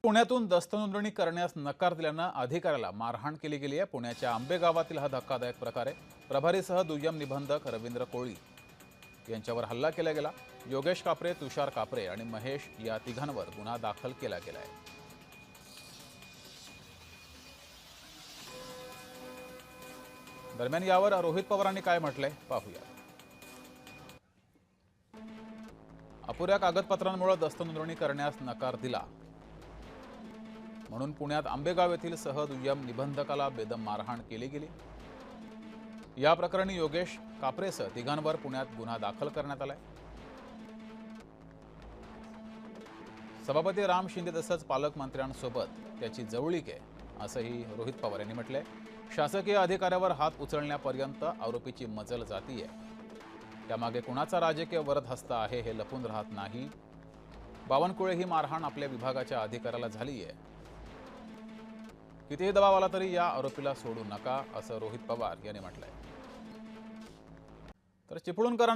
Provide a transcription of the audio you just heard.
पुण्यातून दस्तनोंदणी करण्यास नकार दिल्यानं अधिकाऱ्याला मारहाण केली गेली आहे। पुण्याच्या आंबे गावातील हा धक्कादायक प्रकार आहे। प्रभारीसह दुय्यम निबंधक रवींद्र कोळी यांच्यावर हल्ला केला गेला। योगेश कापरे, तुषार कापरे आणि महेश या तिघांवर गुन्हा दाखल केला गेला आहे। दरम्यान यावर रोहित पवारांनी काय म्हटलंय पाहूया। अपुऱ्या कागदपत्रांमुळे दस्तनोंदणी करण्यास नकार दिला म्हणून पुण्यात आंबेगाव येथील दुय्यम निबंधकाला बेदम मारहाण केली गेली। या प्रकरणी योगेश कापरेसह तिघांवर पुण्यात गुन्हा दाखल करण्यात आलाय। सभापती राम शिंदे तसंच पालकमंत्र्यांसोबत त्याची जवळीक आहे असंही रोहित पवार यांनी म्हटलंय। शासकीय अधिकाऱ्यावर हात उचलण्यापर्यंत आरोपीची मजल जातीय। त्यामागे कुणाचा राजकीय वरदहस्त आहे हे लपून राहत नाही। बावनकुळे ही मारहाण आपल्या विभागाच्या अधिकाऱ्याला झाली आहे। कितीही दबाव आला तरी या आरोपीला सोडू नका असं रोहित पवार यांनी म्हटलंय। तर चिपळूणकरांनी